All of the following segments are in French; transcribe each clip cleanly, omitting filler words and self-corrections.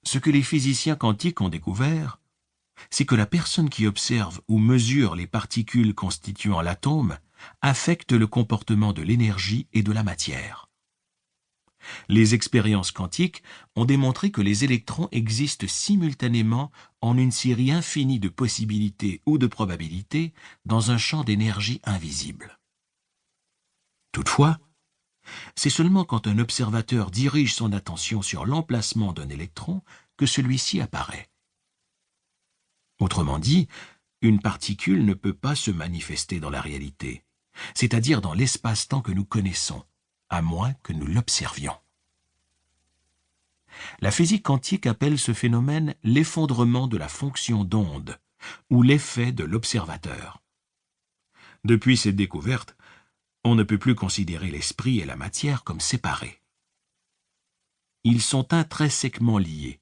Ce que les physiciens quantiques ont découvert, c'est que la personne qui observe ou mesure les particules constituant l'atome affecte le comportement de l'énergie et de la matière. Les expériences quantiques ont démontré que les électrons existent simultanément en une série infinie de possibilités ou de probabilités dans un champ d'énergie invisible. Toutefois, c'est seulement quand un observateur dirige son attention sur l'emplacement d'un électron que celui-ci apparaît. Autrement dit, une particule ne peut pas se manifester dans la réalité, c'est-à-dire dans l'espace-temps que nous connaissons, à moins que nous l'observions. La physique quantique appelle ce phénomène l'effondrement de la fonction d'onde, ou l'effet de l'observateur. Depuis cette découverte, on ne peut plus considérer l'esprit et la matière comme séparés. Ils sont intrinsèquement liés,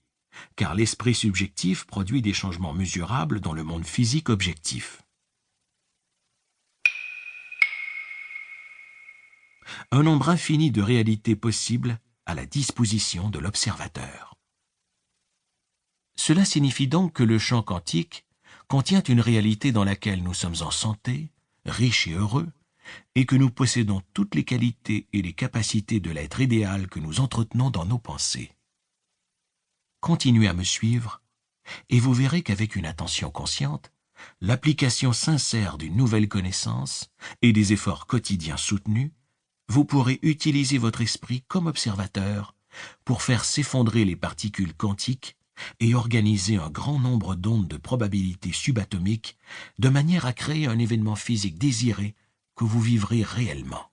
car l'esprit subjectif produit des changements mesurables dans le monde physique objectif. Un nombre infini de réalités possibles à la disposition de l'observateur. Cela signifie donc que le champ quantique contient une réalité dans laquelle nous sommes en santé, riches et heureux, et que nous possédons toutes les qualités et les capacités de l'être idéal que nous entretenons dans nos pensées. Continuez à me suivre, et vous verrez qu'avec une attention consciente, l'application sincère d'une nouvelle connaissance et des efforts quotidiens soutenus, vous pourrez utiliser votre esprit comme observateur pour faire s'effondrer les particules quantiques et organiser un grand nombre d'ondes de probabilités subatomiques de manière à créer un événement physique désiré que vous vivrez réellement.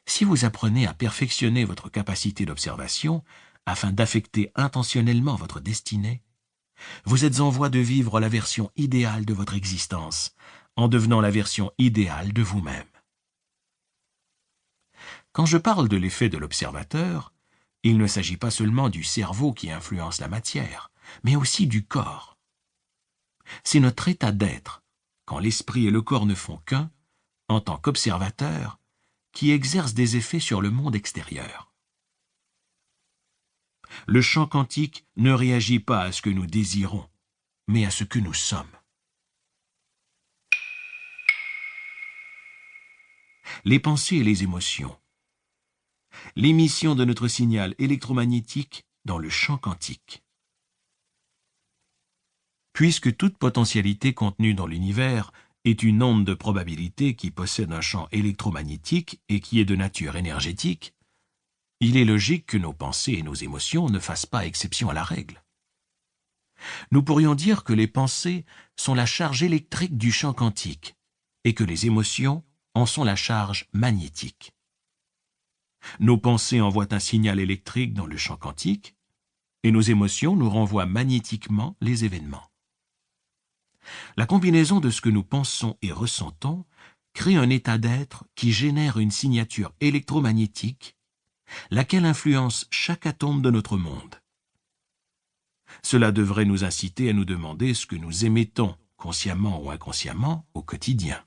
Si vous apprenez à perfectionner votre capacité d'observation afin d'affecter intentionnellement votre destinée, vous êtes en voie de vivre la version idéale de votre existence en devenant la version idéale de vous-même. Quand je parle de l'effet de l'observateur, il ne s'agit pas seulement du cerveau qui influence la matière, mais aussi du corps. C'est notre état d'être, quand l'esprit et le corps ne font qu'un, en tant qu'observateur, qui exerce des effets sur le monde extérieur. Le champ quantique ne réagit pas à ce que nous désirons, mais à ce que nous sommes. Les pensées et les émotions. L'émission de notre signal électromagnétique dans le champ quantique. Puisque toute potentialité contenue dans l'univers est une onde de probabilité qui possède un champ électromagnétique et qui est de nature énergétique, il est logique que nos pensées et nos émotions ne fassent pas exception à la règle. Nous pourrions dire que les pensées sont la charge électrique du champ quantique et que les émotions en sont la charge magnétique. Nos pensées envoient un signal électrique dans le champ quantique et nos émotions nous renvoient magnétiquement les événements. La combinaison de ce que nous pensons et ressentons crée un état d'être qui génère une signature électromagnétique, laquelle influence chaque atome de notre monde. Cela devrait nous inciter à nous demander ce que nous émettons, consciemment ou inconsciemment, au quotidien.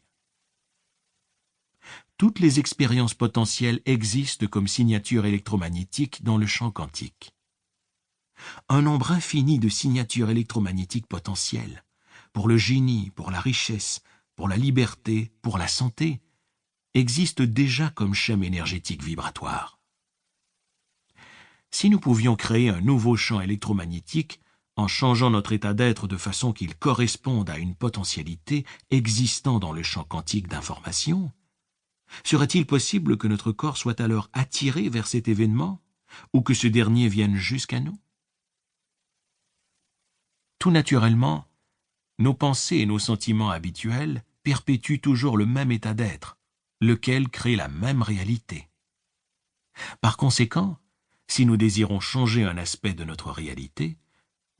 Toutes les expériences potentielles existent comme signature électromagnétique dans le champ quantique. Un nombre infini de signatures électromagnétiques potentielles, pour le génie, pour la richesse, pour la liberté, pour la santé, existent déjà comme schème énergétique vibratoire. Si nous pouvions créer un nouveau champ électromagnétique en changeant notre état d'être de façon qu'il corresponde à une potentialité existant dans le champ quantique d'information, serait-il possible que notre corps soit alors attiré vers cet événement ou que ce dernier vienne jusqu'à nous? Tout naturellement, nos pensées et nos sentiments habituels perpétuent toujours le même état d'être, lequel crée la même réalité. Par conséquent, si nous désirons changer un aspect de notre réalité,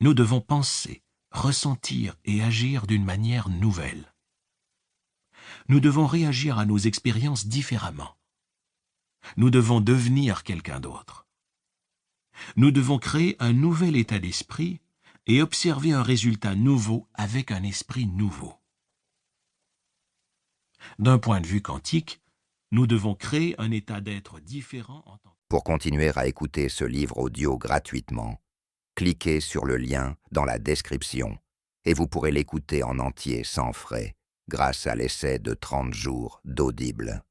nous devons penser, ressentir et agir d'une manière nouvelle. Nous devons réagir à nos expériences différemment. Nous devons devenir quelqu'un d'autre. Nous devons créer un nouvel état d'esprit et observer un résultat nouveau avec un esprit nouveau. D'un point de vue quantique, nous devons créer un état d'être différent en tant que Pour continuer à écouter ce livre audio gratuitement, cliquez sur le lien dans la description et vous pourrez l'écouter en entier sans frais grâce à l'essai de 30 jours d'Audible.